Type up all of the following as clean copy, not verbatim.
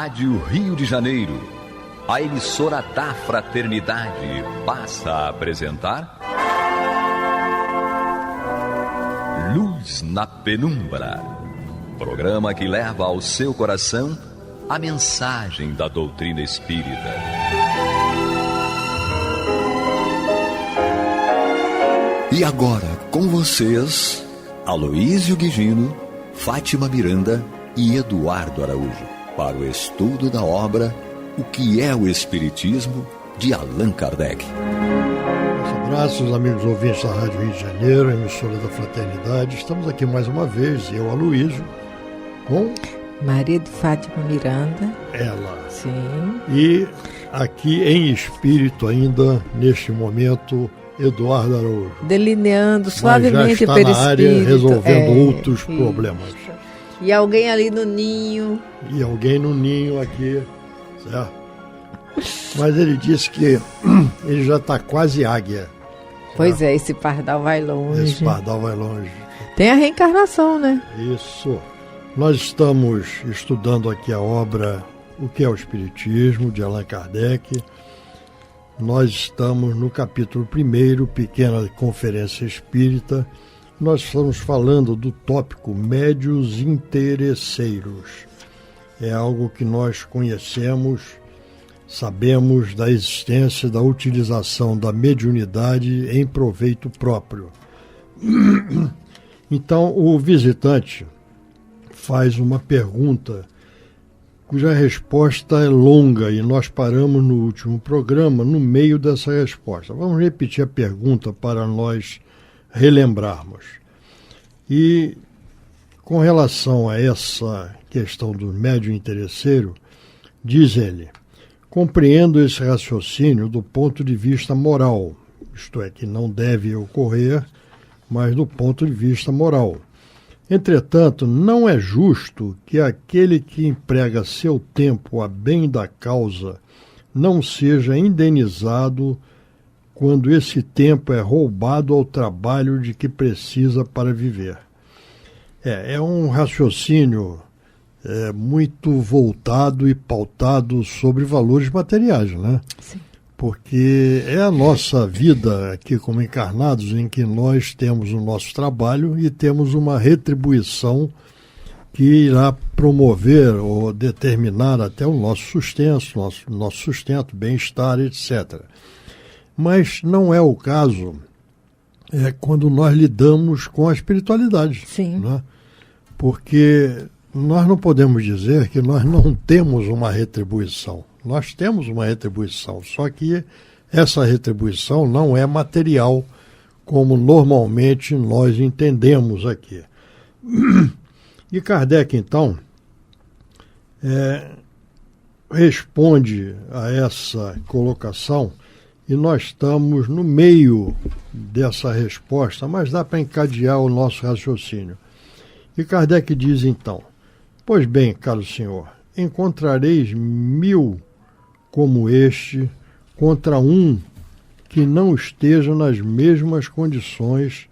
Rádio Rio de Janeiro, a emissora da Fraternidade, passa a apresentar Luz na Penumbra, programa que leva ao seu coração a mensagem da doutrina espírita. E agora, com vocês, Aloísio Guigino, Fátima Miranda e Eduardo Araújo, para o estudo da obra O que é o Espiritismo, de Allan Kardec. Abraços, amigos ouvintes da Rádio Rio de Janeiro, emissora da Fraternidade. Estamos aqui mais uma vez, eu, Aloísio, com Maria de Fátima Miranda. Ela. Sim. E aqui em espírito ainda, neste momento, Eduardo Araújo. Delineando suavemente o perispírito. Já está na área resolvendo outros problemas. E alguém ali no ninho. E alguém no ninho aqui, certo? Mas ele disse que ele já está quase águia. Pois é, esse pardal vai longe. Esse pardal vai longe. Tem a reencarnação, né? Isso. Nós estamos estudando aqui a obra O que é o Espiritismo, de Allan Kardec. Nós estamos no capítulo 1, Pequena Conferência Espírita. Nós estamos falando do tópico médios interesseiros. É algo que nós conhecemos, sabemos da existência, da utilização da mediunidade em proveito próprio. Então, o visitante faz uma pergunta cuja resposta é longa e nós paramos no último programa no meio dessa resposta. Vamos repetir a pergunta para nós relembrarmos. E com relação a essa questão do médium interesseiro, diz ele: compreendo esse raciocínio do ponto de vista moral, isto é, que não deve ocorrer, mas do ponto de vista moral. Entretanto, não é justo que aquele que emprega seu tempo a bem da causa não seja indenizado quando esse tempo é roubado ao trabalho de que precisa para viver. É um raciocínio muito voltado e pautado sobre valores materiais, né? Sim. Porque é a nossa vida aqui como encarnados em que nós temos o nosso trabalho e temos uma retribuição que irá promover ou determinar até o nosso sustento, bem-estar, etc. Mas não é o caso quando nós lidamos com a espiritualidade. Sim. Né? Porque nós não podemos dizer que nós não temos uma retribuição. Nós temos uma retribuição, só que essa retribuição não é material, como normalmente nós entendemos aqui. E Kardec, então, responde a essa colocação, e nós estamos no meio dessa resposta, mas dá para encadear o nosso raciocínio. E Kardec diz então: pois bem, caro senhor, encontrareis 1000 como este contra um que não esteja nas mesmas condições,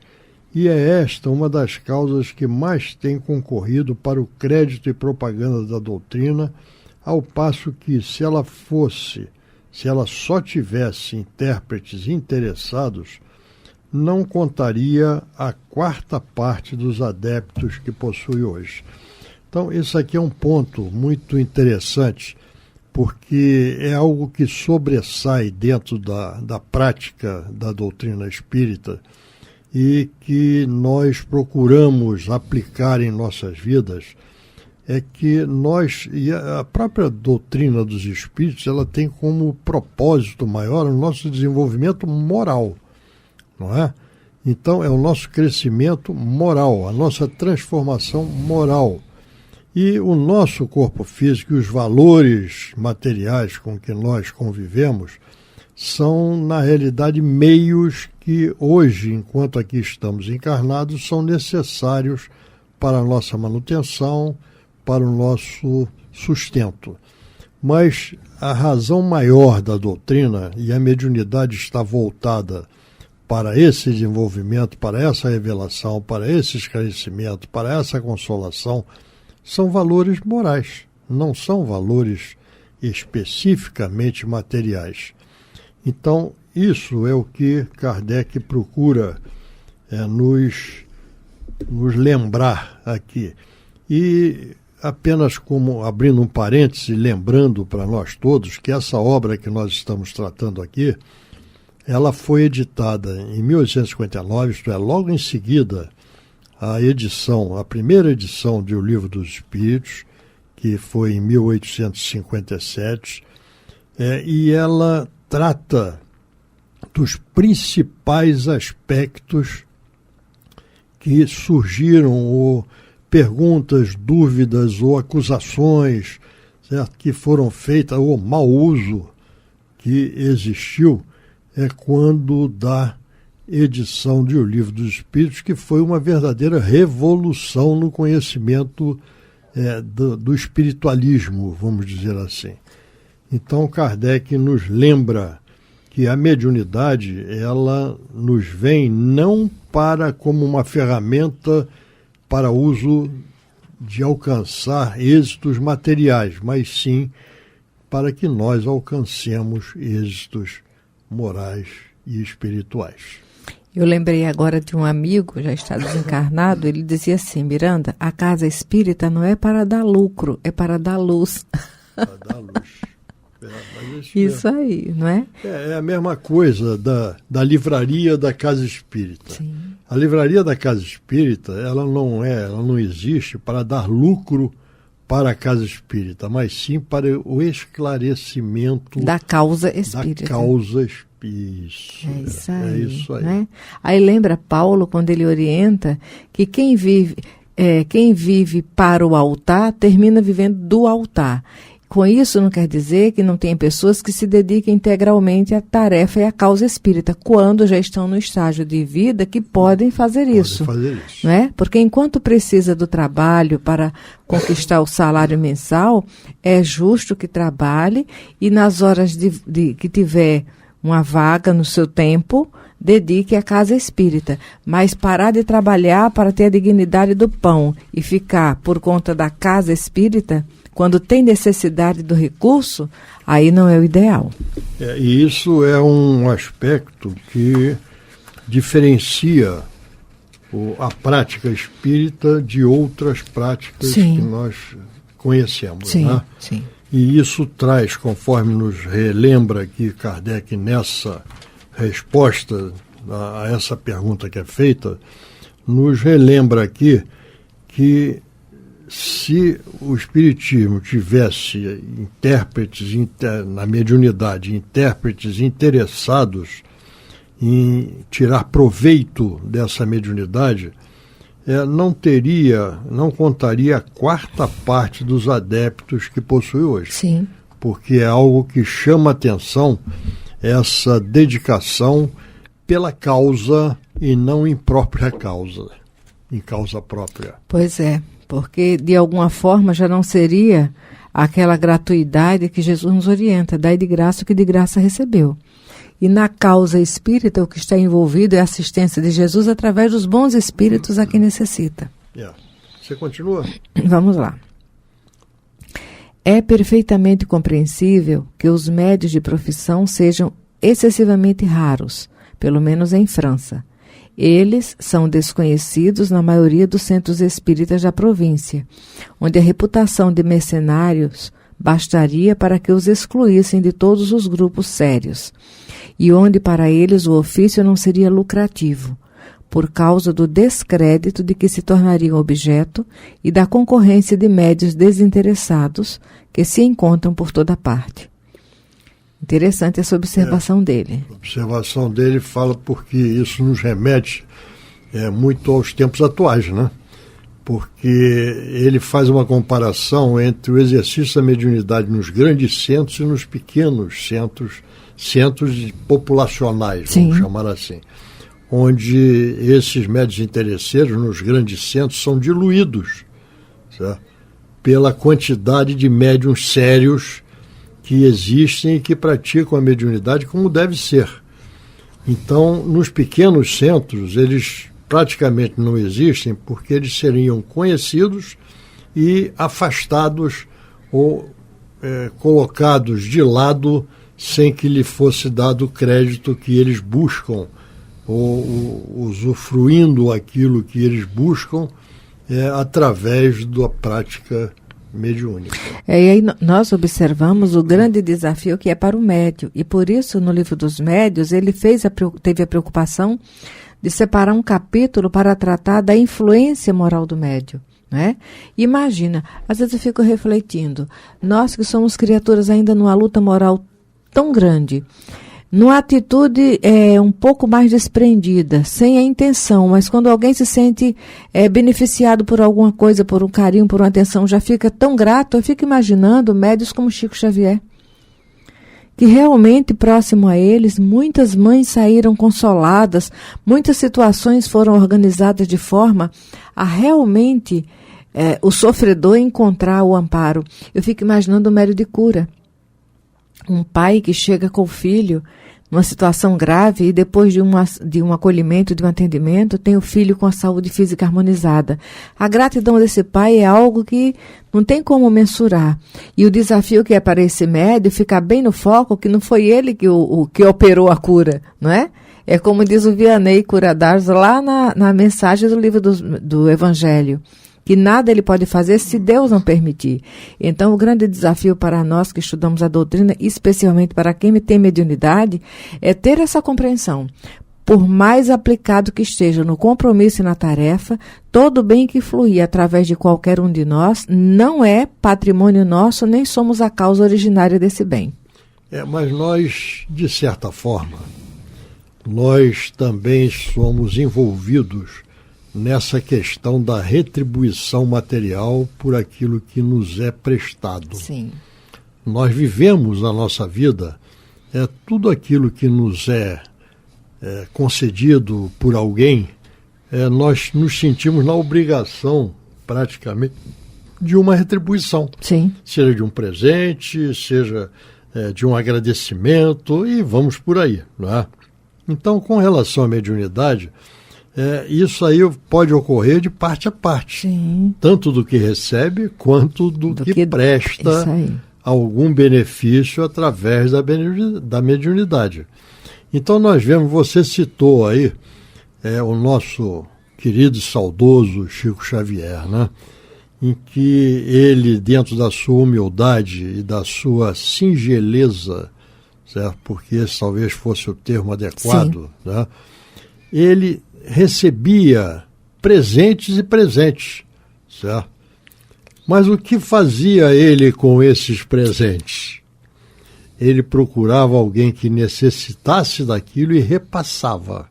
e é esta uma das causas que mais tem concorrido para o crédito e propaganda da doutrina, ao passo que, se ela só tivesse intérpretes interessados, não contaria a 4ª parte dos adeptos que possui hoje. Então, isso aqui é um ponto muito interessante, porque é algo que sobressai dentro da prática da doutrina espírita e que nós procuramos aplicar em nossas vidas. É que e a própria doutrina dos espíritos, ela tem como propósito maior o nosso desenvolvimento moral, não é? Então, é o nosso crescimento moral, a nossa transformação moral. E o nosso corpo físico e os valores materiais com que nós convivemos são, na realidade, meios que hoje, enquanto aqui estamos encarnados, são necessários para a nossa manutenção, para o nosso sustento. Mas a razão maior da doutrina, e a mediunidade está voltada para esse desenvolvimento, para essa revelação, para esse esclarecimento, para essa consolação, são valores morais, não são valores especificamente materiais. Então, isso é o que Kardec procura nos lembrar aqui. E apenas como abrindo um parêntese, lembrando para nós todos que essa obra que nós estamos tratando aqui, ela foi editada em 1859, isto é, logo em seguida a primeira edição de O Livro dos Espíritos, que foi em 1857, e ela trata dos principais aspectos que surgiram, ou perguntas, dúvidas ou acusações, certo? Que foram feitas, ou mau uso que existiu, quando da edição de O Livro dos Espíritos, que foi uma verdadeira revolução no conhecimento do espiritualismo, vamos dizer assim. Então Kardec nos lembra que a mediunidade, ela nos vem não como uma ferramenta para uso de alcançar êxitos materiais, mas sim para que nós alcancemos êxitos morais e espirituais. Eu lembrei agora de um amigo, já está desencarnado, ele dizia assim: Miranda, a casa espírita não é para dar lucro, é para dar luz. Para dar luz. Isso aí, não é? É a mesma coisa da livraria da casa espírita. Sim. A livraria da casa espírita, ela não existe para dar lucro para a casa espírita, mas sim para o esclarecimento da causa espírita. Da causa espírita. Isso aí. É isso aí. Né? Aí lembra Paulo, quando ele orienta, que quem vive para o altar, termina vivendo do altar. Com isso, não quer dizer que não tem pessoas que se dediquem integralmente à tarefa e à causa espírita, quando já estão no estágio de vida que podem fazer isso. Não é? Porque enquanto precisa do trabalho para conquistar o salário mensal, é justo que trabalhe e nas horas que tiver uma vaga no seu tempo, dedique à casa espírita. Mas parar de trabalhar para ter a dignidade do pão e ficar por conta da casa espírita, quando tem necessidade do recurso, aí não é o ideal. E isso é um aspecto que diferencia a prática espírita de outras práticas que nós conhecemos. Sim, né? sim. E isso traz, conforme nos relembra aqui Kardec nessa resposta a essa pergunta que é feita, nos relembra aqui que se o Espiritismo tivesse intérpretes na mediunidade, intérpretes interessados em tirar proveito dessa mediunidade, não contaria a quarta parte dos adeptos que possui hoje. Sim. Porque é algo que chama atenção, essa dedicação pela causa e não em própria causa, em causa própria. Pois é. Porque, de alguma forma, já não seria aquela gratuidade que Jesus nos orienta, dai de graça o que de graça recebeu. E na causa espírita, o que está envolvido é a assistência de Jesus através dos bons espíritos a quem necessita. Você continua? Vamos lá. É perfeitamente compreensível que os médios de profissão sejam excessivamente raros, pelo menos em França. Eles são desconhecidos na maioria dos centros espíritas da província, onde a reputação de mercenários bastaria para que os excluíssem de todos os grupos sérios, e onde para eles o ofício não seria lucrativo, por causa do descrédito de que se tornariam objeto e da concorrência de médios desinteressados que se encontram por toda parte. Interessante essa observação dele. A observação dele fala porque isso nos remete muito aos tempos atuais, né? Porque ele faz uma comparação entre o exercício da mediunidade nos grandes centros e nos pequenos centros populacionais, vamos chamar assim, onde esses médios interesseiros nos grandes centros são diluídos, certo? Pela quantidade de médiuns sérios que existem e que praticam a mediunidade como deve ser. Então, nos pequenos centros, eles praticamente não existem porque eles seriam conhecidos e afastados ou colocados de lado sem que lhe fosse dado o crédito que eles buscam, ou usufruindo aquilo que eles buscam através da prática mediúnica. E aí nós observamos o grande desafio que é para o médium, e por isso no livro dos médiuns ele teve a preocupação de separar um capítulo para tratar da influência moral do médium. Né? Imagina, às vezes eu fico refletindo, nós que somos criaturas ainda numa luta moral tão grande, numa atitude um pouco mais desprendida, sem a intenção, mas quando alguém se sente beneficiado por alguma coisa, por um carinho, por uma atenção, já fica tão grato. Eu fico imaginando médiuns como Chico Xavier, que realmente próximo a eles, muitas mães saíram consoladas, muitas situações foram organizadas de forma a realmente o sofredor encontrar o amparo. Eu fico imaginando o médium de cura. Um pai que chega com o filho numa situação grave e depois de um acolhimento, de um atendimento, tem o filho com a saúde física harmonizada. A gratidão desse pai é algo que não tem como mensurar. E o desafio que é para esse médium ficar bem no foco, que não foi ele que operou a cura, não é? É como diz o Vianney Curadares lá na mensagem do livro do Evangelho, que nada ele pode fazer se Deus não permitir. Então, o grande desafio para nós que estudamos a doutrina, especialmente para quem tem mediunidade, é ter essa compreensão. Por mais aplicado que esteja no compromisso e na tarefa, todo bem que fluir através de qualquer um de nós não é patrimônio nosso, nem somos a causa originária desse bem. Mas nós, de certa forma, nós também somos envolvidos nessa questão da retribuição material por aquilo que nos é prestado. Sim. Nós vivemos a nossa vida, tudo aquilo que nos é concedido por alguém, nós nos sentimos na obrigação, praticamente, de uma retribuição. Sim. Seja de um presente, seja de um agradecimento, e vamos por aí, não é? Então, com relação à mediunidade, isso aí pode ocorrer de parte a parte. Sim. Tanto do que recebe, quanto do que presta algum benefício através da mediunidade. Então nós vemos, você citou aí o nosso querido e saudoso Chico Xavier, né? Em que ele, dentro da sua humildade e da sua singeleza, certo? Porque esse talvez fosse o termo adequado, né? Ele recebia presentes e presentes, certo? Mas o que fazia ele com esses presentes? Ele procurava alguém que necessitasse daquilo e repassava.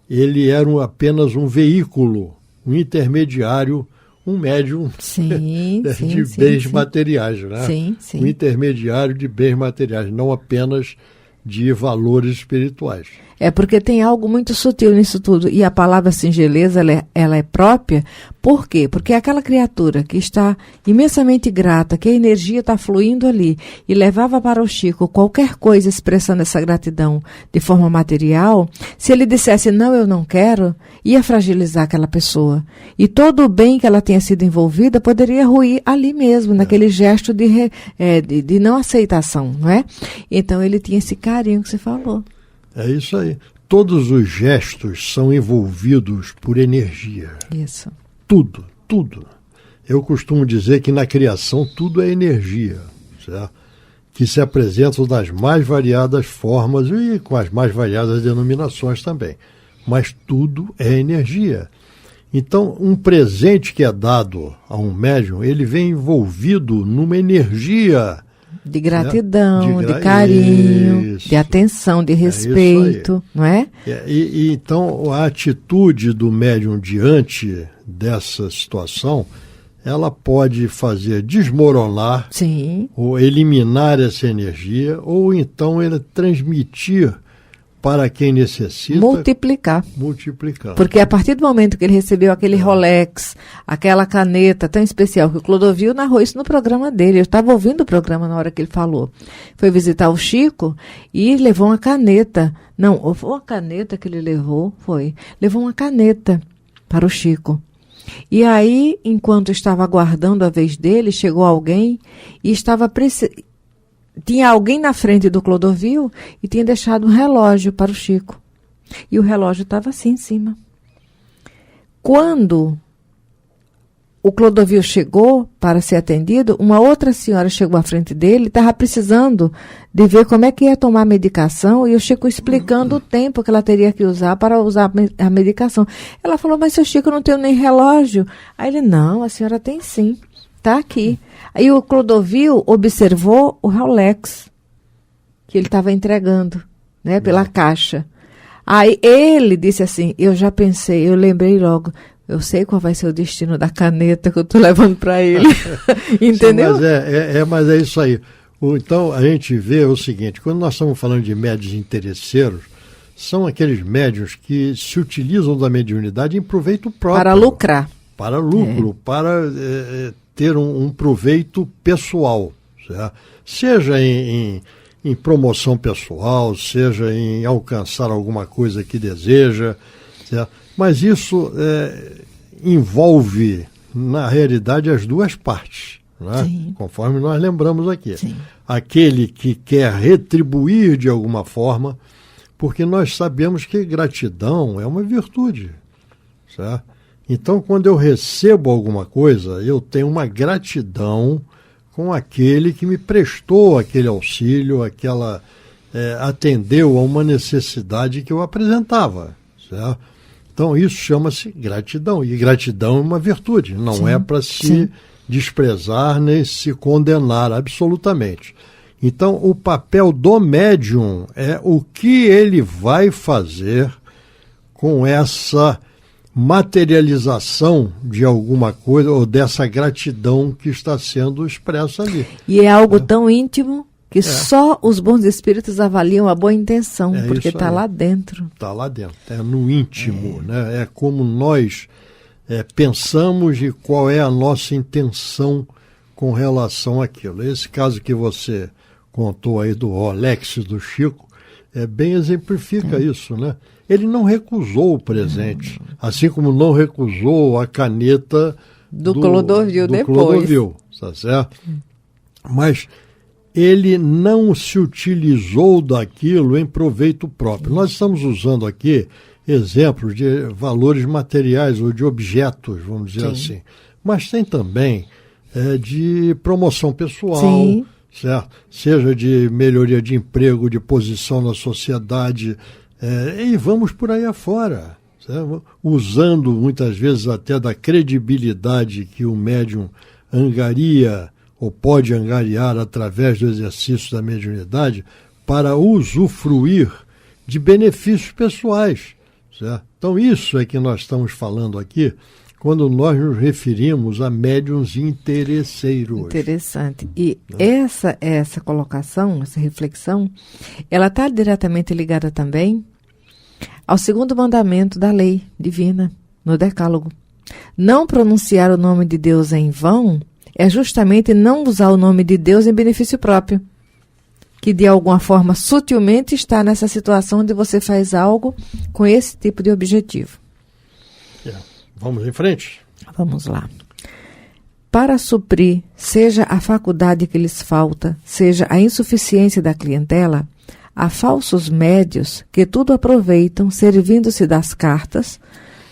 Ele era apenas um veículo, um intermediário, um médium de bens materiais, né? Sim. Um intermediário de bens materiais, não apenas de valores espirituais. Porque tem algo muito sutil nisso tudo. E a palavra singeleza, ela é própria. Por quê? Porque aquela criatura que está imensamente grata, que a energia está fluindo ali, e levava para o Chico qualquer coisa expressando essa gratidão de forma material, se ele dissesse, não, eu não quero, ia fragilizar aquela pessoa. E todo o bem que ela tenha sido envolvida poderia ruir ali mesmo, naquele gesto de não aceitação, não é? Então ele tinha esse carinho que você falou. É isso aí. Todos os gestos são envolvidos por energia. Isso. Tudo. Eu costumo dizer que na criação tudo é energia, certo? Que se apresentam das mais variadas formas e com as mais variadas denominações também. Mas tudo é energia. Então, um presente que é dado a um médium, ele vem envolvido numa energia de gratidão, de carinho, de atenção, de respeito, não é? Então, a atitude do médium diante dessa situação, ela pode fazer desmoronar, sim, ou eliminar essa energia, ou então ele transmitir para quem necessita. Multiplicar. Porque a partir do momento que ele recebeu aquele Rolex, aquela caneta tão especial, que o Clodovil narrou isso no programa dele, eu estava ouvindo o programa na hora que ele falou. Foi visitar o Chico e levou uma caneta. Não, foi uma caneta que ele levou, levou uma caneta para o Chico. E aí, enquanto estava aguardando a vez dele, chegou alguém e tinha alguém na frente do Clodovil e tinha deixado um relógio para o Chico. E o relógio estava assim em cima. Quando o Clodovil chegou para ser atendido, uma outra senhora chegou à frente dele, estava precisando de ver como é que ia tomar a medicação, e o Chico explicando o tempo que ela teria que usar para usar a medicação. Ela falou, mas seu Chico, eu não tenho nem relógio. Aí ele, não, a senhora tem sim, está aqui. Aí o Clodovil observou o Rolex que ele estava entregando, né, pela caixa. Aí ele disse assim, eu já pensei, eu lembrei logo, eu sei qual vai ser o destino da caneta que eu estou levando para ele. Entendeu? Sim, mas é isso aí. Então, a gente vê o seguinte, quando nós estamos falando de médiuns interesseiros, são aqueles médiuns que se utilizam da mediunidade em proveito próprio. Para lucrar. Para lucro, para ter um proveito pessoal. Certo? Seja em promoção pessoal, seja em alcançar alguma coisa que deseja, certo? Mas isso envolve, na realidade, as duas partes, né? Conforme nós lembramos aqui. Sim. Aquele que quer retribuir de alguma forma, porque nós sabemos que gratidão é uma virtude, certo? Então, quando eu recebo alguma coisa, eu tenho uma gratidão com aquele que me prestou aquele auxílio, atendeu a uma necessidade que eu apresentava, certo? Então, isso chama-se gratidão. E gratidão é uma virtude, não é para se desprezar nem se condenar absolutamente. Então, o papel do médium é o que ele vai fazer com essa materialização de alguma coisa ou dessa gratidão que está sendo expressa ali. E é algo tão íntimo que só os bons espíritos avaliam a boa intenção, porque está lá dentro. Está lá dentro, é no íntimo, né? É como nós pensamos e qual é a nossa intenção com relação àquilo. Esse caso que você contou aí do Rolex do Chico, bem exemplifica isso, né? Ele não recusou o presente, assim como não recusou a caneta do Clodovil depois. Clodovil, tá certo? Mas ele não se utilizou daquilo em proveito próprio. Nós estamos usando aqui exemplos de valores materiais ou de objetos, vamos dizer assim. Mas tem também de promoção pessoal, certo? Seja de melhoria de emprego, de posição na sociedade, e vamos por aí afora, certo? Usando muitas vezes até da credibilidade que o médium angaria ou pode angariar através do exercício da mediunidade para usufruir de benefícios pessoais, certo? Então isso é que nós estamos falando aqui quando nós nos referimos a médiuns interesseiros. Interessante. E essa colocação, essa reflexão, ela está diretamente ligada também ao 2º mandamento da lei divina, no Decálogo. Não pronunciar o nome de Deus em vão é justamente não usar o nome de Deus em benefício próprio, que de alguma forma sutilmente está nessa situação onde você faz algo com esse tipo de objetivo. Vamos em frente? Vamos lá. Para suprir, seja a faculdade que lhes falta, seja a insuficiência da clientela, há falsos médios que tudo aproveitam, servindo-se das cartas,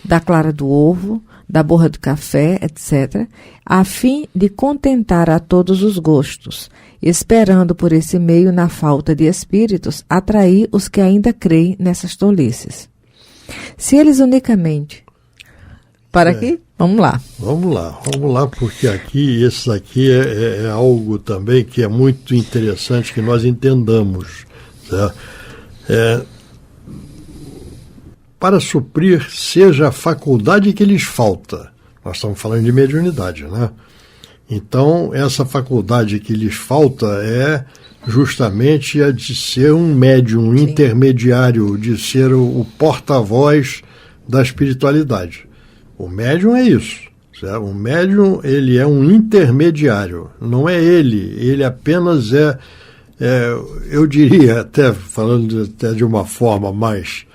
da clara do ovo, da borra do café, etc., a fim de contentar a todos os gostos, esperando por esse meio, na falta de espíritos, atrair os que ainda creem nessas tolices. Se eles unicamente... Para aqui? Vamos lá. Vamos lá, porque esse aqui é algo também que é muito interessante que nós entendamos. Certo? Para suprir, seja a faculdade que lhes falta. Nós estamos falando de mediunidade, né? Então, essa faculdade que lhes falta é justamente a de ser um médium intermediário, de ser o porta-voz da espiritualidade. O médium é isso. Certo? O médium, ele é um intermediário. Não é ele apenas eu diria, até falando até de uma forma mais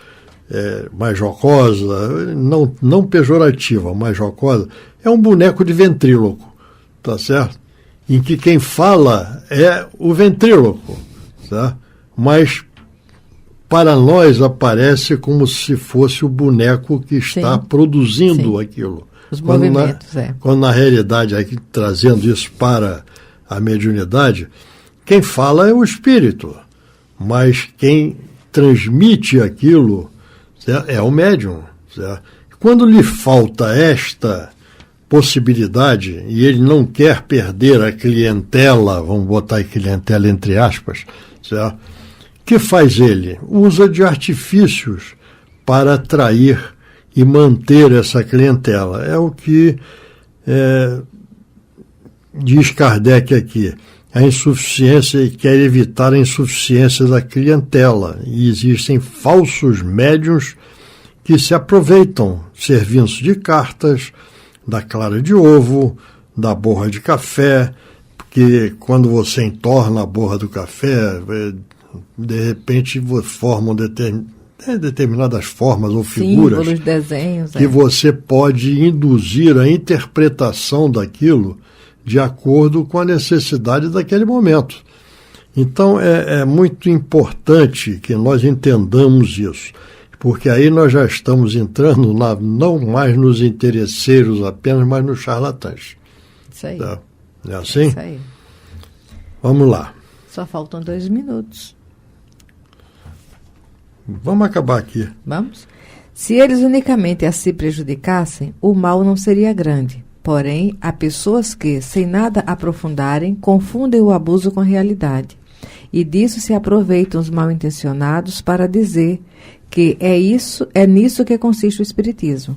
mais jocosa, não pejorativa, mais jocosa, é um boneco de ventríloco, tá certo? Em que quem fala é o ventríloco, tá? Mas para nós aparece como se fosse o boneco que está produzindo aquilo. Os movimentos, quando na realidade, aqui, trazendo isso para a mediunidade, quem fala é o espírito, mas quem transmite aquilo, certo, é o médium. Certo? Quando lhe falta esta possibilidade, e ele não quer perder a clientela, vamos botar a clientela entre aspas, certo? O que faz ele? Usa de artifícios para atrair e manter essa clientela. É o que diz Kardec aqui. A insuficiência, quer evitar a insuficiência da clientela. E existem falsos médiuns que se aproveitam, servindo-se de cartas, da clara de ovo, da borra de café, porque quando você entorna a borra do café, de repente formam determinadas formas ou figuras, símbolos, desenhos, que você pode induzir a interpretação daquilo de acordo com a necessidade daquele momento. Então é muito importante que nós entendamos isso, porque aí nós já estamos entrando não mais nos interesseiros apenas, mas nos charlatãs. Isso aí. Tá? É assim? Isso aí. Vamos lá. Só faltam 2 minutos. Vamos acabar aqui. Vamos? Se eles unicamente a se prejudicassem, o mal não seria grande. Porém, há pessoas que, sem nada aprofundarem, confundem o abuso com a realidade. E disso se aproveitam os mal-intencionados para dizer que é nisso que consiste o Espiritismo.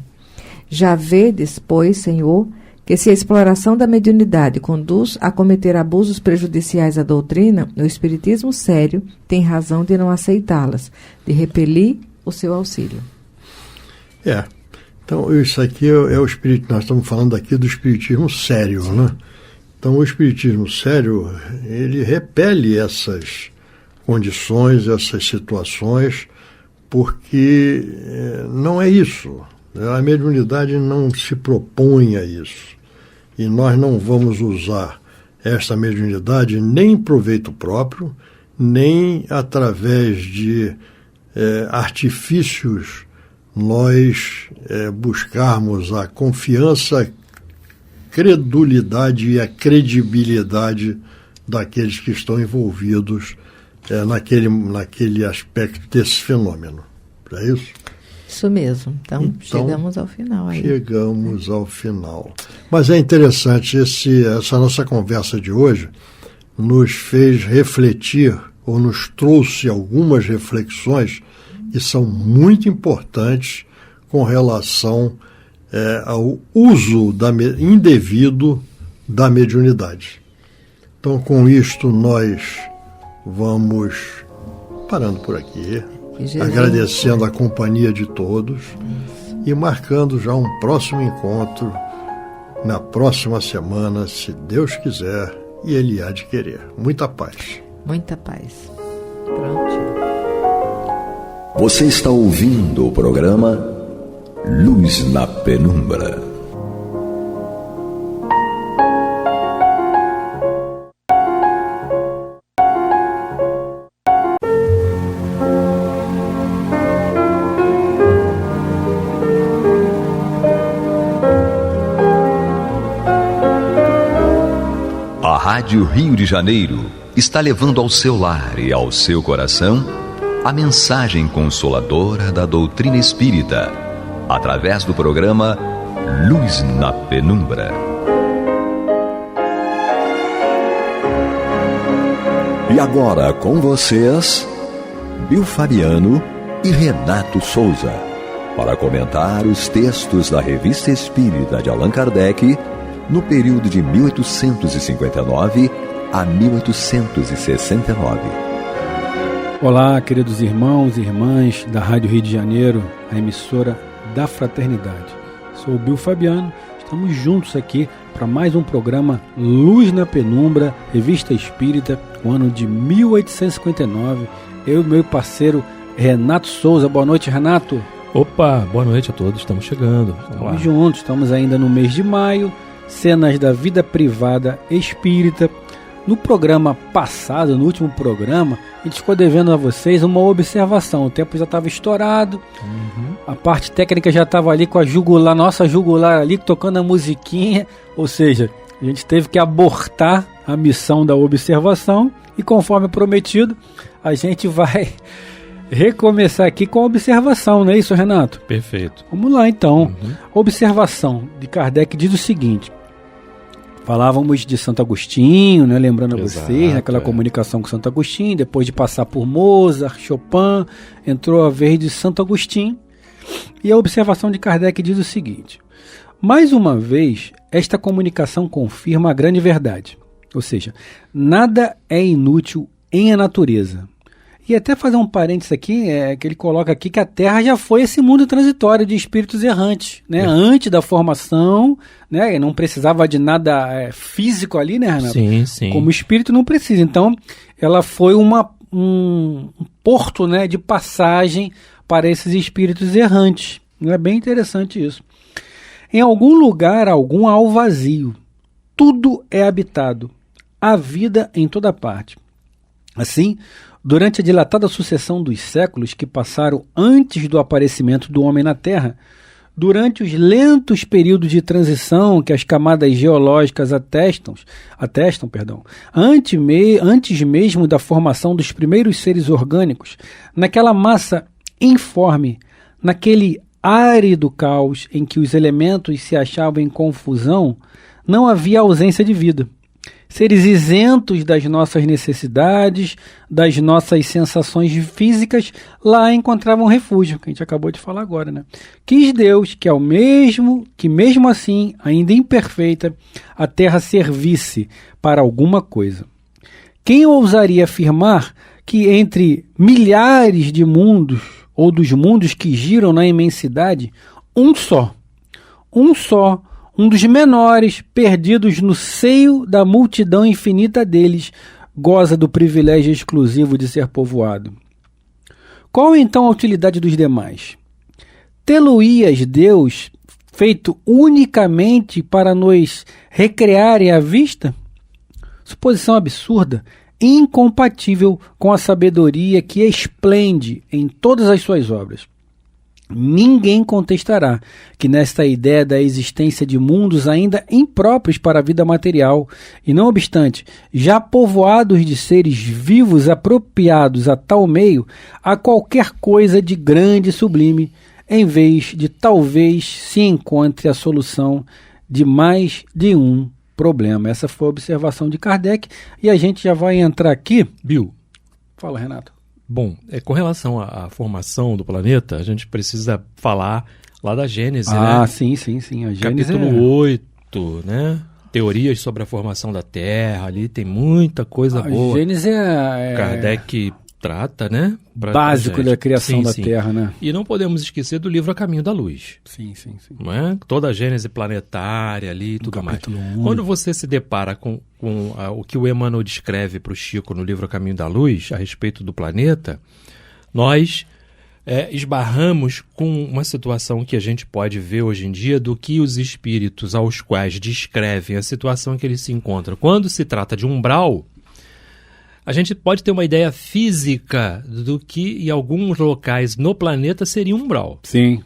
Já vedes, pois, Senhor, que se a exploração da mediunidade conduz a cometer abusos prejudiciais à doutrina, o Espiritismo sério tem razão de não aceitá-las, de repelir o seu auxílio. Então, isso aqui é o espírito. Nós estamos falando aqui do espiritismo sério, né? Então, o espiritismo sério, ele repele essas condições, essas situações, porque não é isso. A mediunidade não se propõe a isso. E nós não vamos usar esta mediunidade nem em proveito próprio, nem através de artifícios nós buscarmos a confiança, credulidade e a credibilidade daqueles que estão envolvidos naquele aspecto desse fenômeno. É isso? Isso mesmo. Então chegamos ao final aí. Chegamos ao final. Mas é interessante, essa nossa conversa de hoje nos fez refletir, ou nos trouxe algumas reflexões que são muito importantes com relação ao uso indevido da mediunidade. Então, com isto, nós vamos parando por aqui, agradecendo a companhia de todos e marcando já um próximo encontro na próxima semana, se Deus quiser e Ele há de querer. Muita paz. Muita paz. Pronto. Você está ouvindo o programa Luz na Penumbra. A Rádio Rio de Janeiro está levando ao seu lar e ao seu coração a mensagem consoladora da doutrina espírita, através do programa Luz na Penumbra. E agora com vocês, Bill Fabiano e Renato Souza, para comentar os textos da Revista Espírita de Allan Kardec no período de 1859 a 1869. Olá, queridos irmãos e irmãs da Rádio Rio de Janeiro, a emissora da Fraternidade. Sou o Bill Fabiano, estamos juntos aqui para mais um programa Luz na Penumbra, Revista Espírita, o ano de 1859. Eu e meu parceiro Renato Souza. Boa noite, Renato. Opa, boa noite a todos, estamos chegando. Estamos juntos, estamos ainda no mês de maio, cenas da vida privada espírita. No programa passado, no último programa, a gente ficou devendo a vocês uma observação. O tempo já estava estourado, a parte técnica já estava ali com a jugular, nossa jugular ali, tocando a musiquinha. Ou seja, a gente teve que abortar a missão da observação e, conforme prometido, a gente vai recomeçar aqui com a observação, não é isso, Renato? Perfeito. Vamos lá, então. A observação de Kardec diz o seguinte. Falávamos de Santo Agostinho, né? Lembrando a vocês, naquela comunicação com Santo Agostinho, depois de passar por Mozart, Chopin, entrou a vez de Santo Agostinho. E a observação de Kardec diz o seguinte: mais uma vez, esta comunicação confirma a grande verdade. Ou seja, nada é inútil em a natureza. E até fazer um parênteses aqui, que ele coloca aqui que a Terra já foi esse mundo transitório de espíritos errantes, né? Antes da formação, né? Não precisava de nada físico ali, né, Renato? Sim, sim. Como espírito não precisa. Então, ela foi um porto, né, de passagem para esses espíritos errantes. É bem interessante isso. Em algum lugar, algum há o vazio. Tudo é habitado. Há vida em toda parte. Assim, durante a dilatada sucessão dos séculos que passaram antes do aparecimento do homem na Terra, durante os lentos períodos de transição que as camadas geológicas atestam, antes mesmo da formação dos primeiros seres orgânicos, naquela massa informe, naquele árido caos em que os elementos se achavam em confusão, não havia ausência de vida. Seres isentos das nossas necessidades, das nossas sensações físicas, lá encontravam refúgio, que a gente acabou de falar agora, né? Quis Deus que mesmo assim, ainda imperfeita, a Terra servisse para alguma coisa. Quem ousaria afirmar que entre milhares de mundos, ou dos mundos que giram na imensidade, um dos menores, perdidos no seio da multidão infinita deles, goza do privilégio exclusivo de ser povoado? Qual então a utilidade dos demais? Tê-lo-ias Deus feito unicamente para nos recrearem à vista? Suposição absurda, incompatível com a sabedoria que esplende em todas as suas obras. Ninguém contestará que nesta ideia da existência de mundos ainda impróprios para a vida material, e não obstante, já povoados de seres vivos apropriados a tal meio, há qualquer coisa de grande e sublime, em vez de talvez se encontre a solução de mais de um problema. Essa foi a observação de Kardec, e a gente já vai entrar aqui. Bill. Fala, Renato. Bom, com relação à formação do planeta, a gente precisa falar lá da Gênese, né? Ah, sim. A Gênese Capítulo 8, né? Teorias sobre a formação da Terra, ali tem muita coisa boa. A Gênese Kardec trata, né? Básico da criação da Terra, né? E não podemos esquecer do livro A Caminho da Luz. Sim. Não é? Toda a Gênese planetária ali e tudo mais. Um. Quando você se depara com o que o Emmanuel descreve para o Chico no livro A Caminho da Luz, a respeito do planeta, nós esbarramos com uma situação que a gente pode ver hoje em dia do que os espíritos aos quais descrevem a situação em que eles se encontram. Quando se trata de umbral, a gente pode ter uma ideia física do que em alguns locais no planeta seria umbral. Sim.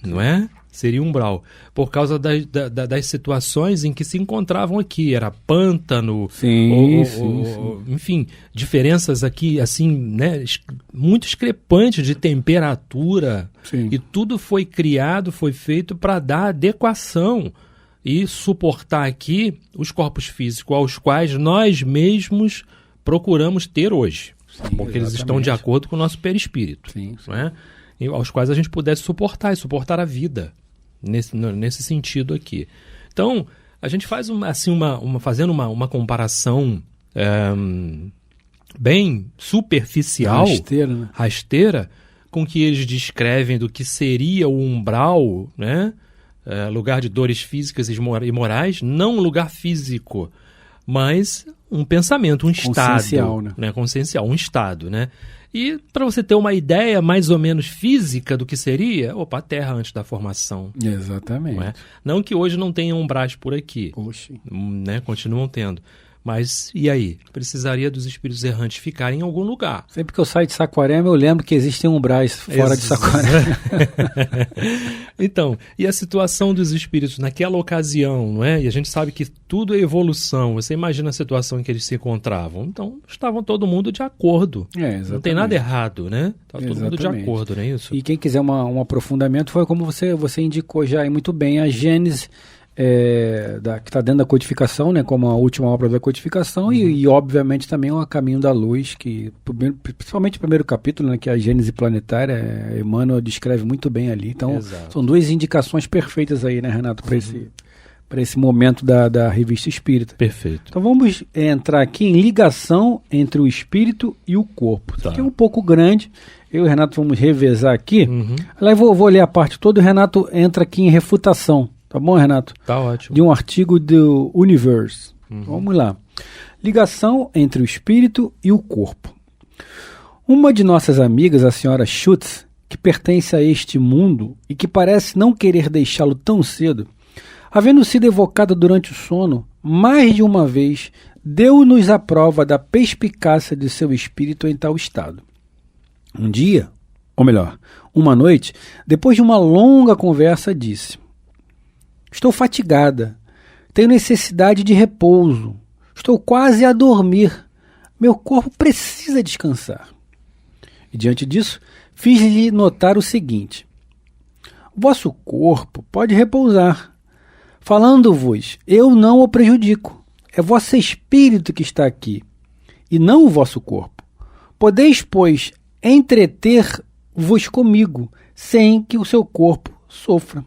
Não é? Seria umbral. Por causa das situações em que se encontravam aqui. Era pântano, sim. Enfim, diferenças aqui, assim, né, muito discrepantes de temperatura. Sim. E tudo foi criado, foi feito para dar adequação e suportar aqui os corpos físicos aos quais nós mesmos procuramos ter hoje, porque exatamente. Eles estão de acordo com o nosso perispírito, não é? E aos quais a gente pudesse suportar a vida nesse sentido aqui. Então, a gente faz fazendo uma comparação bem superficial, rasteira, com o que eles descrevem do que seria o umbral, né? Lugar de dores físicas e morais, não um lugar físico, mas um pensamento, um estado, né? Consciencial, um estado, né? E para você ter uma ideia mais ou menos física do que seria, a Terra antes da formação. Exatamente. Não é? Não que hoje não tenha umbrais por aqui, Oxi. né? Continuam tendo. Mas e aí? Precisaria dos espíritos errantes ficarem em algum lugar. Sempre que eu saio de Saquarema, eu lembro que existem umbrais fora de Saquarema. Então, e a situação dos espíritos naquela ocasião, não é? E a gente sabe que tudo é evolução. Você imagina a situação em que eles se encontravam. Então, estavam todo mundo de acordo. Não tem nada errado, né? Estava todo mundo de acordo, não é isso? E quem quiser um aprofundamento, foi como você indicou já aí muito bem, a Gênese, que está dentro da codificação, né, como a última obra da codificação, e obviamente também o Caminho da Luz, que principalmente o primeiro capítulo, né, que é a Gênese planetária, Emmanuel descreve muito bem ali. Então, são duas indicações perfeitas aí, né, Renato, para esse momento da Revista Espírita. Perfeito. Então vamos entrar aqui em ligação entre o espírito e o corpo. Isso aqui é um pouco grande. Eu e o Renato vamos revezar aqui. Lá eu vou ler a parte toda, o Renato entra aqui em refutação. Tá bom, Renato? Tá ótimo. De um artigo do Universe. Vamos lá. Ligação entre o espírito e o corpo. Uma de nossas amigas, a senhora Schutz, que pertence a este mundo e que parece não querer deixá-lo tão cedo, havendo sido evocada durante o sono, mais de uma vez, deu-nos a prova da perspicácia de seu espírito em tal estado. Um dia, ou melhor, uma noite, depois de uma longa conversa, disse: estou fatigada, tenho necessidade de repouso, estou quase a dormir, meu corpo precisa descansar. E diante disso, fiz-lhe notar o seguinte: vosso corpo pode repousar. Falando-vos, eu não o prejudico, é vosso espírito que está aqui, e não o vosso corpo. Podeis, pois, entreter-vos comigo, sem que o seu corpo sofra.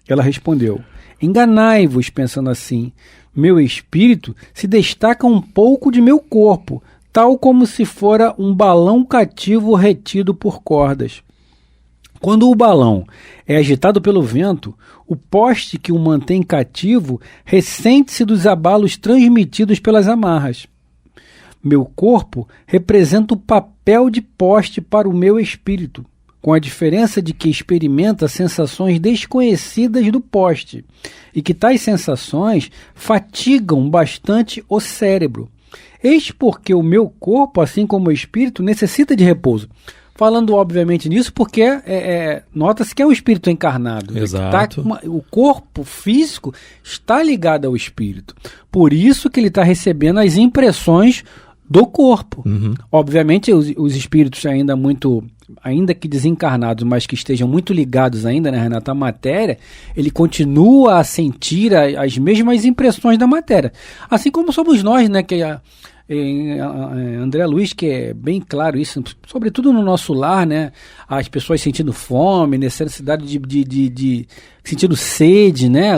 Ela respondeu: enganai-vos pensando assim, meu espírito se destaca um pouco de meu corpo, tal como se fora um balão cativo retido por cordas. Quando o balão é agitado pelo vento, o poste que o mantém cativo ressente-se dos abalos transmitidos pelas amarras. Meu corpo representa o papel de poste para o meu espírito, com a diferença de que experimenta sensações desconhecidas do poste, e que tais sensações fatigam bastante o cérebro. Eis porque o meu corpo, assim como o espírito, necessita de repouso. Falando, obviamente, nisso, porque nota-se que é o espírito encarnado. Exato. O corpo físico está ligado ao espírito. Por isso que ele está recebendo as impressões do corpo. Obviamente, os espíritos ainda que desencarnados, mas que estejam muito ligados ainda, né, Renato, à matéria, ele continua a sentir as mesmas impressões da matéria. Assim como somos nós, né, que André Luiz, que é bem claro isso, sobretudo no nosso lar, né, as pessoas sentindo fome, necessidade de sentindo sede, né,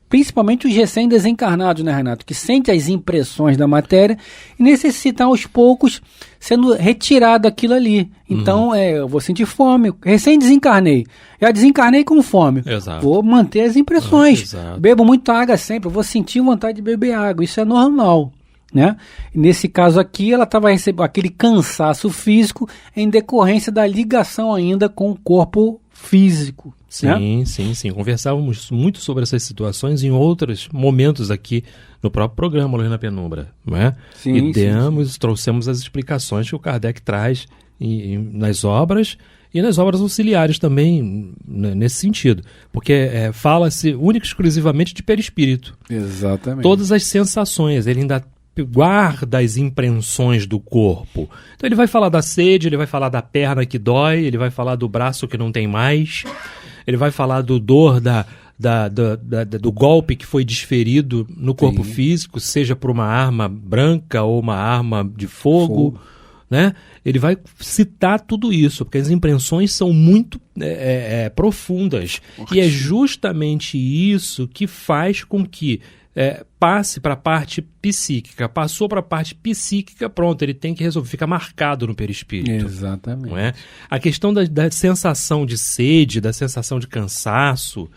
principalmente os recém-desencarnados, né, Renato, que sentem as impressões da matéria e necessitam aos poucos sendo retirado aquilo ali. Então, eu vou sentir fome, recém-desencarnei, já desencarnei com fome, Exato. Vou manter as impressões, Exato. Bebo muita água sempre, vou sentir vontade de beber água, isso é normal. Né? E nesse caso aqui, ela estava recebendo aquele cansaço físico em decorrência da ligação ainda com o corpo físico. Sim, né? sim. Conversávamos muito sobre essas situações em outros momentos aqui no próprio programa Luz na Penumbra. Não é? Sim, trouxemos as explicações que o Kardec traz nas obras e nas obras auxiliares também, nesse sentido. Porque fala-se única e exclusivamente de perispírito. Exatamente. Todas as sensações, ele ainda guarda as impressões do corpo. Então ele vai falar da sede, ele vai falar da perna que dói, ele vai falar do braço que não tem mais, ele vai falar do dor do golpe que foi desferido no corpo físico, seja por uma arma branca ou uma arma de fogo. Né? Ele vai citar tudo isso, porque as impressões são muito profundas. E é justamente isso que faz com que passe para a parte psíquica. Passou para a parte psíquica, pronto, ele tem que resolver, fica marcado no perispírito. Exatamente. Não é? A questão da sensação de sede, da sensação de cansaço,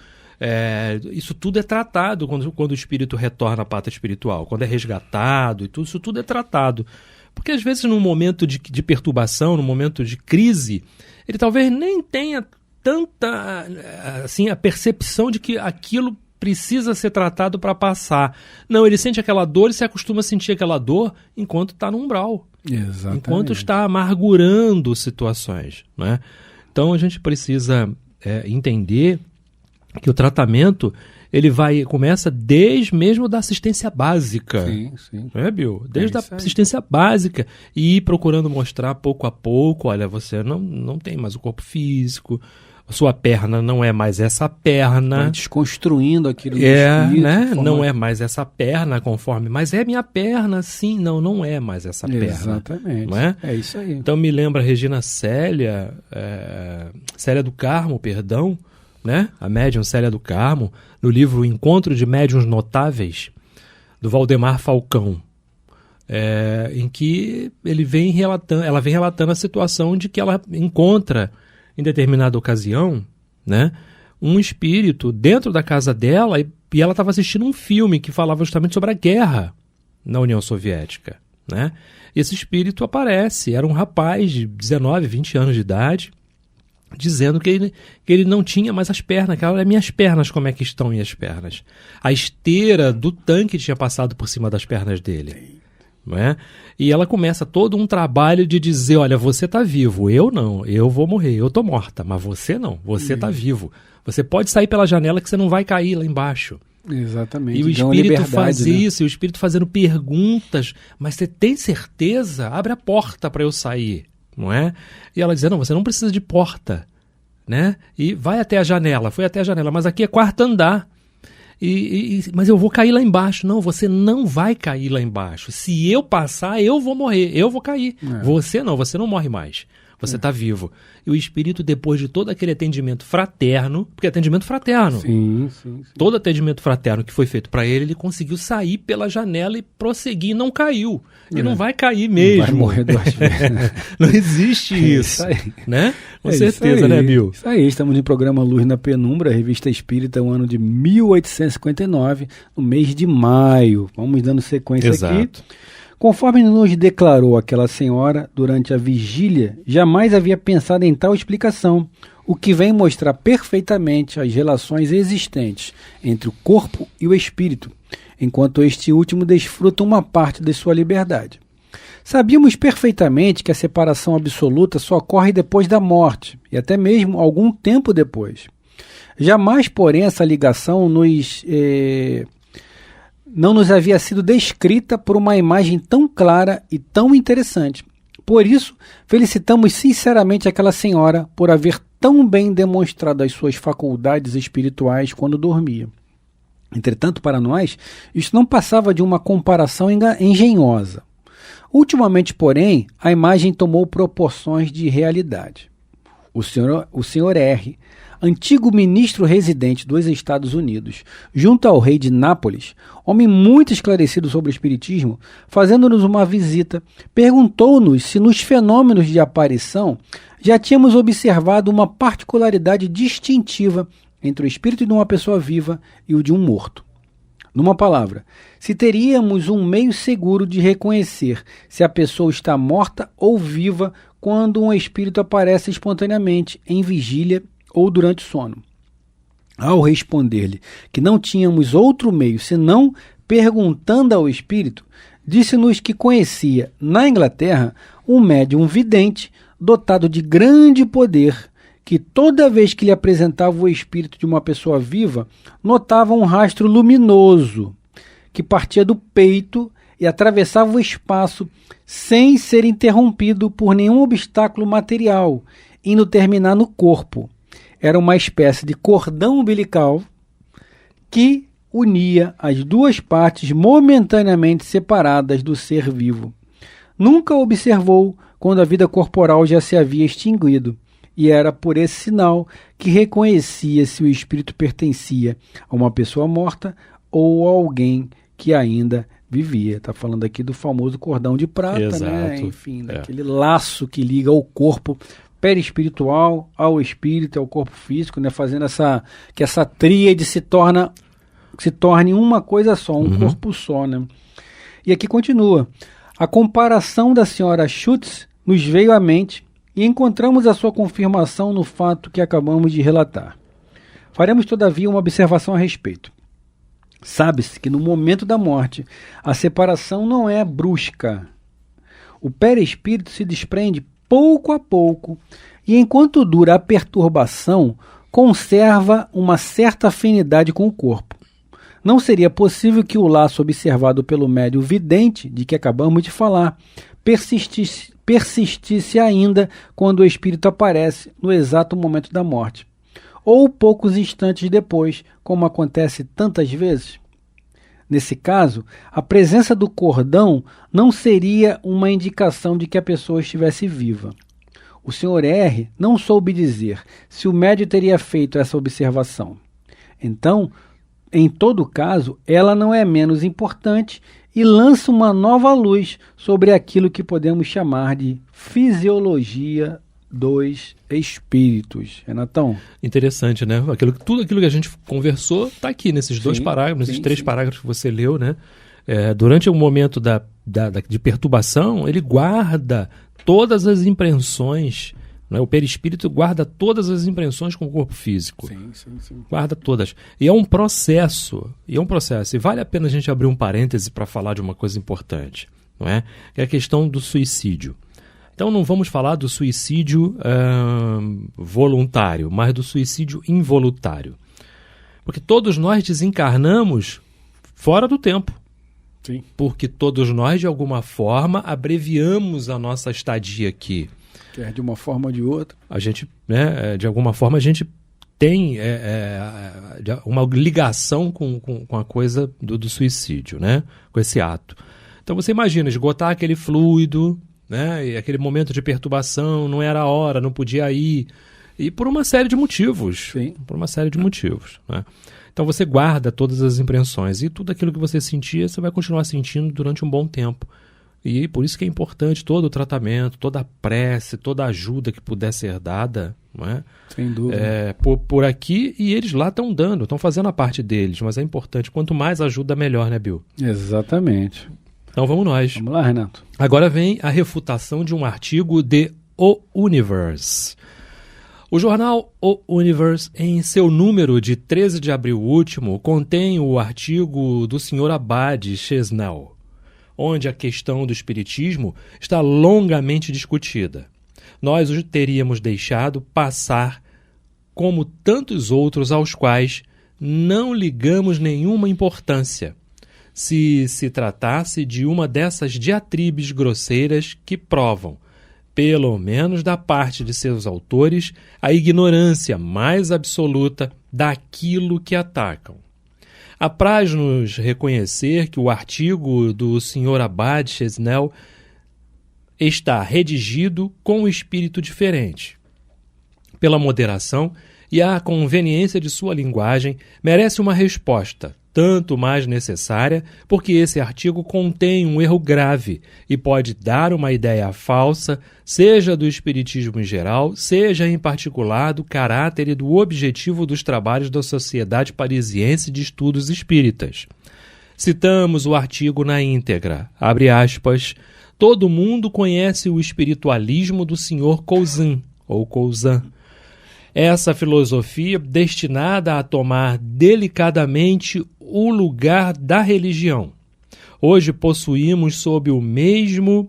isso tudo é tratado quando o espírito retorna à pátria espiritual, quando é resgatado, e tudo, isso tudo é tratado. Porque às vezes num momento de perturbação, num momento de crise, ele talvez nem tenha tanta assim, a percepção de que aquilo precisa ser tratado para passar. Não, ele sente aquela dor e se acostuma a sentir aquela dor enquanto está no umbral. Exatamente. Enquanto está amargurando situações, né? Então a gente precisa entender que o tratamento ele começa desde mesmo da assistência básica. Sim, sim. Não é, Bill? Desde a assistência básica e ir procurando mostrar pouco a pouco, olha, você não tem mais o corpo físico, a sua perna não é mais essa perna. Vai desconstruindo aquilo do espírito. Né? Não é mais essa perna conforme, mas é minha perna, sim. Não é mais essa perna. Exatamente. Não é? É isso aí. Então me lembra a Regina Célia do Carmo, perdão, né? A médium Célia do Carmo, no livro Encontro de Médiuns Notáveis, do Valdemar Falcão, em que ela vem relatando a situação de que ela encontra, em determinada ocasião, né, um espírito dentro da casa dela e ela estava assistindo um filme que falava justamente sobre a guerra na União Soviética, né? Esse espírito aparece, era um rapaz de 19, 20 anos de idade, dizendo que ele não tinha mais as pernas, que olha, minhas pernas, como é que estão minhas pernas? A esteira do tanque tinha passado por cima das pernas dele. Não é? E ela começa todo um trabalho de dizer, olha, você está vivo, eu não, eu vou morrer, eu estou morta, mas você não, você está vivo. Você pode sair pela janela que você não vai cair lá embaixo. Exatamente. E o espírito faz isso, e o espírito fazendo perguntas, mas você tem certeza? Abre a porta para eu sair, não é? E ela dizia, não, você não precisa de porta, né? E vai até a janela, foi até a janela, mas aqui é quarto andar. Mas eu vou cair lá embaixo. Não, você não vai cair lá embaixo. Se eu passar, eu vou morrer, eu vou cair. Você não morre mais. Você está vivo. E o espírito, depois de todo aquele atendimento fraterno, porque é atendimento fraterno. Sim. Todo atendimento fraterno que foi feito para ele conseguiu sair pela janela e prosseguir, e não caiu. E não vai cair mesmo. Vai morrer duas vezes. Não existe isso. Isso aí. Né? Com certeza, né, Bill? Isso aí, estamos no programa Luz na Penumbra, Revista Espírita, o ano de 1859, no mês de maio. Vamos dando sequência aqui. Conforme nos declarou aquela senhora durante a vigília, jamais havia pensado em tal explicação, o que vem mostrar perfeitamente as relações existentes entre o corpo e o espírito, enquanto este último desfruta uma parte de sua liberdade. Sabíamos perfeitamente que a separação absoluta só ocorre depois da morte, e até mesmo algum tempo depois. Jamais, porém, essa ligação não nos havia sido descrita por uma imagem tão clara e tão interessante. Por isso, felicitamos sinceramente aquela senhora por haver tão bem demonstrado as suas faculdades espirituais quando dormia. Entretanto, para nós, isso não passava de uma comparação engenhosa. Ultimamente, porém, a imagem tomou proporções de realidade. O senhor R., antigo ministro residente dos Estados Unidos, junto ao rei de Nápoles, homem muito esclarecido sobre o espiritismo, fazendo-nos uma visita, perguntou-nos se nos fenômenos de aparição já tínhamos observado uma particularidade distintiva entre o espírito de uma pessoa viva e o de um morto. Numa palavra, se teríamos um meio seguro de reconhecer se a pessoa está morta ou viva quando um espírito aparece espontaneamente em vigília ou durante o sono. Ao responder-lhe que não tínhamos outro meio senão perguntando ao espírito, disse-nos que conhecia na Inglaterra um médium vidente dotado de grande poder, que toda vez que lhe apresentava o espírito de uma pessoa viva, notava um rastro luminoso que partia do peito e atravessava o espaço sem ser interrompido por nenhum obstáculo material, indo terminar no corpo. Era uma espécie de cordão umbilical que unia as duas partes momentaneamente separadas do ser vivo. Nunca observou quando a vida corporal já se havia extinguido, e era por esse sinal que reconhecia se o espírito pertencia a uma pessoa morta ou a alguém que ainda vivia. Está falando aqui do famoso cordão de prata, exato, né? Enfim, daquele laço que liga o corpo perispiritual ao espírito, ao corpo físico, né? Fazendo que essa tríade se torne uma coisa só, um corpo só, né? E aqui continua. A comparação da senhora Schutz nos veio à mente e encontramos a sua confirmação no fato que acabamos de relatar. Faremos, todavia, uma observação a respeito. Sabe-se que no momento da morte, a separação não é brusca. O perispírito se desprende pouco a pouco e, enquanto dura a perturbação, conserva uma certa afinidade com o corpo. Não seria possível que o laço observado pelo médium vidente, de que acabamos de falar, persistisse ainda quando o espírito aparece no exato momento da morte, ou poucos instantes depois, como acontece tantas vezes. Nesse caso, a presença do cordão não seria uma indicação de que a pessoa estivesse viva. O Sr. R. não soube dizer se o médium teria feito essa observação. Então, em todo caso, ela não é menos importante e lança uma nova luz sobre aquilo que podemos chamar de fisiologia dos espíritos. Renatão? Interessante, né? Tudo aquilo que a gente conversou está aqui nesses dois parágrafos, nesses três parágrafos que você leu, né? Durante o momento de perturbação, ele guarda todas as impressões, né? O perispírito guarda todas as impressões com o corpo físico. Sim. Guarda todas. E é um processo. E vale a pena a gente abrir um parêntese para falar de uma coisa importante, não é? Que é a questão do suicídio. Então não vamos falar do suicídio voluntário, mas do suicídio involuntário. Porque todos nós desencarnamos fora do tempo. Sim. Porque todos nós, de alguma forma, abreviamos a nossa estadia aqui. Quer de uma forma ou de outra. A gente, né, de alguma forma, a gente tem uma ligação com a coisa do suicídio, né? Com esse ato. Então você imagina, esgotar aquele fluido, né? E aquele momento de perturbação, não era a hora, não podia ir. E por uma série de motivos. Sim. Por uma série de motivos, né? Então você guarda todas as impressões e tudo aquilo que você sentia, você vai continuar sentindo durante um bom tempo. E por isso que é importante todo o tratamento, toda a prece, toda a ajuda que puder ser dada, não é? Sem dúvida. Por aqui, e eles lá estão dando, estão fazendo a parte deles, mas é importante, quanto mais ajuda, melhor, né, Bill? Exatamente. Então vamos nós. Vamos lá, Renato. Agora vem a refutação de um artigo de O Universe. O jornal O Universe, em seu número de 13 de abril último, contém o artigo do Sr. Abad Chesnel, onde a questão do espiritismo está longamente discutida. Nós o teríamos deixado passar como tantos outros aos quais não ligamos nenhuma importância, se tratasse de uma dessas diatribes grosseiras que provam, pelo menos da parte de seus autores, a ignorância mais absoluta daquilo que atacam. Apraz-nos reconhecer que o artigo do Sr. Abad Chesnel está redigido com um espírito diferente. Pela moderação e a conveniência de sua linguagem, merece uma resposta, tanto mais necessária, porque esse artigo contém um erro grave e pode dar uma ideia falsa, seja do espiritismo em geral, seja em particular do caráter e do objetivo dos trabalhos da Sociedade Parisiense de Estudos Espíritas. Citamos o artigo na íntegra, abre aspas, todo mundo conhece o espiritualismo do Sr. Cousin, ou Cousin. Essa filosofia destinada a tomar delicadamente o lugar da religião. Hoje possuímos sob o mesmo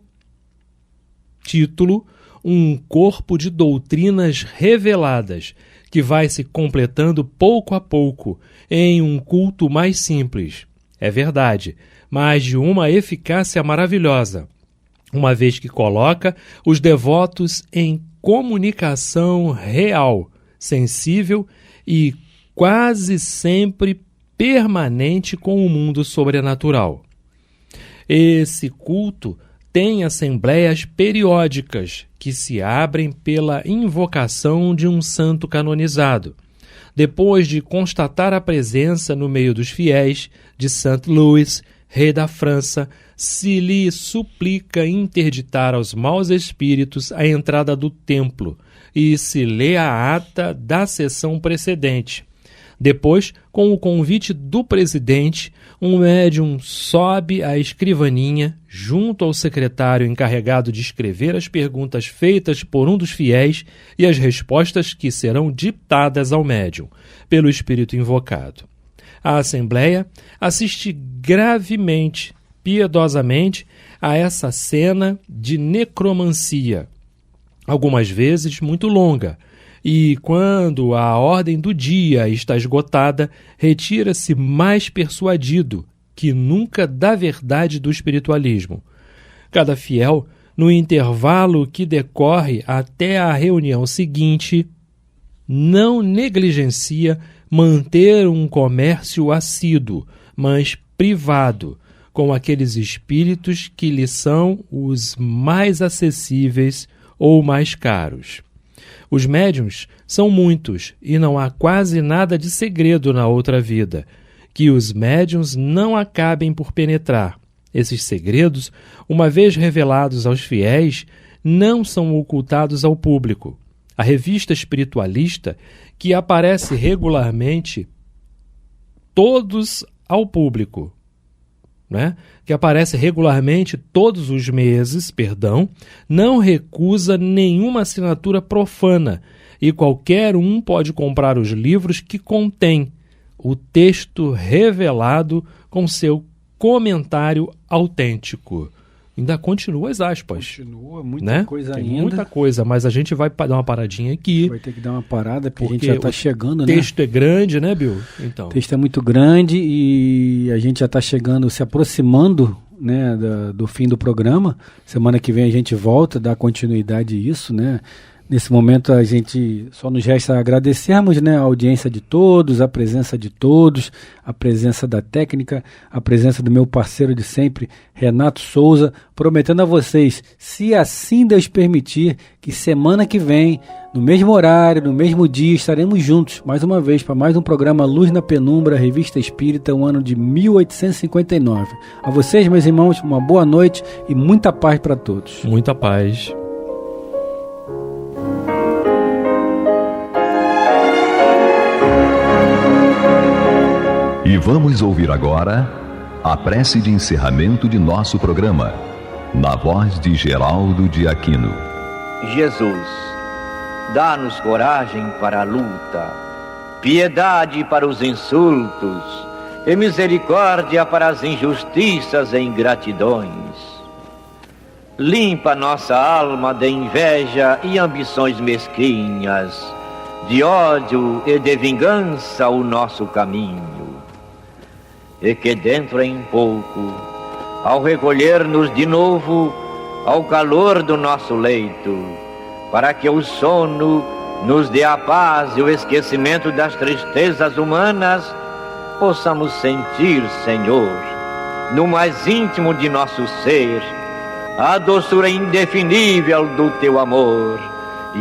título um corpo de doutrinas reveladas que vai se completando pouco a pouco em um culto mais simples. É verdade, mas de uma eficácia maravilhosa, uma vez que coloca os devotos em comunicação real, sensível e quase sempre permanente com o mundo sobrenatural. Esse culto tem assembleias periódicas que se abrem pela invocação de um santo canonizado. Depois de constatar a presença no meio dos fiéis de Saint Louis, rei da França, se lhe suplica interditar aos maus espíritos a entrada do templo e se lê a ata da sessão precedente. Depois, com o convite do presidente, um médium sobe à escrivaninha junto ao secretário encarregado de escrever as perguntas feitas por um dos fiéis e as respostas que serão ditadas ao médium pelo espírito invocado. A Assembleia assiste gravemente, piedosamente, a essa cena de necromancia, algumas vezes muito longa, e quando a ordem do dia está esgotada, retira-se mais persuadido que nunca da verdade do espiritualismo. Cada fiel, no intervalo que decorre até a reunião seguinte, não negligencia manter um comércio assíduo, mas privado, com aqueles espíritos que lhe são os mais acessíveis ou mais caros. Os médiuns são muitos e não há quase nada de segredo na outra vida, que os médiuns não acabem por penetrar. Esses segredos, uma vez revelados aos fiéis, não são ocultados ao público. A revista espiritualista, que aparece regularmente todos ao público, que aparece regularmente todos os meses, não recusa nenhuma assinatura profana e qualquer um pode comprar os livros que contém o texto revelado com seu comentário autêntico. Ainda continua as aspas. Continua, muita coisa Tem ainda. muita coisa, mas a gente vai dar uma paradinha aqui. Vai ter que dar uma parada, porque a gente já está chegando, O texto é grande, né, Bill? Então. O texto é muito grande e a gente já está chegando, se aproximando, né, do fim do programa. Semana que vem a gente volta, dá continuidade a isso, né? Nesse momento a gente só nos resta agradecermos, né, a audiência de todos, a presença de todos, a presença da técnica, a presença do meu parceiro de sempre, Renato Souza, prometendo a vocês, se assim Deus permitir, que semana que vem, no mesmo horário, no mesmo dia, estaremos juntos, mais uma vez, para mais um programa Luz na Penumbra, Revista Espírita, o ano de 1859. A vocês, meus irmãos, uma boa noite e muita paz para todos. Muita paz. E vamos ouvir agora a prece de encerramento de nosso programa, na voz de Geraldo de Aquino. Jesus, dá-nos coragem para a luta, piedade para os insultos e misericórdia para as injustiças e ingratidões. Limpa nossa alma de inveja e ambições mesquinhas, de ódio e de vingança o nosso caminho. E que dentro em pouco, ao recolher-nos de novo ao calor do nosso leito, para que o sono nos dê a paz e o esquecimento das tristezas humanas, possamos sentir, Senhor, no mais íntimo de nosso ser, a doçura indefinível do Teu amor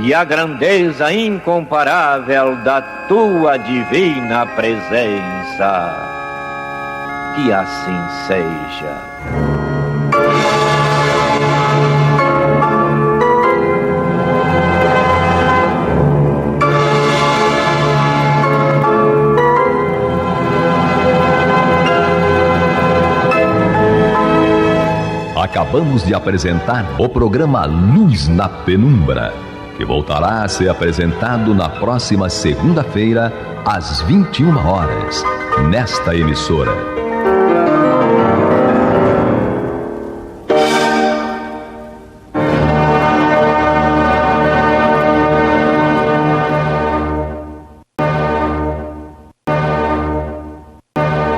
e a grandeza incomparável da Tua divina presença. Que assim seja. Acabamos de apresentar o programa Luz na Penumbra, que voltará a ser apresentado na próxima segunda-feira, às 21 horas, nesta emissora.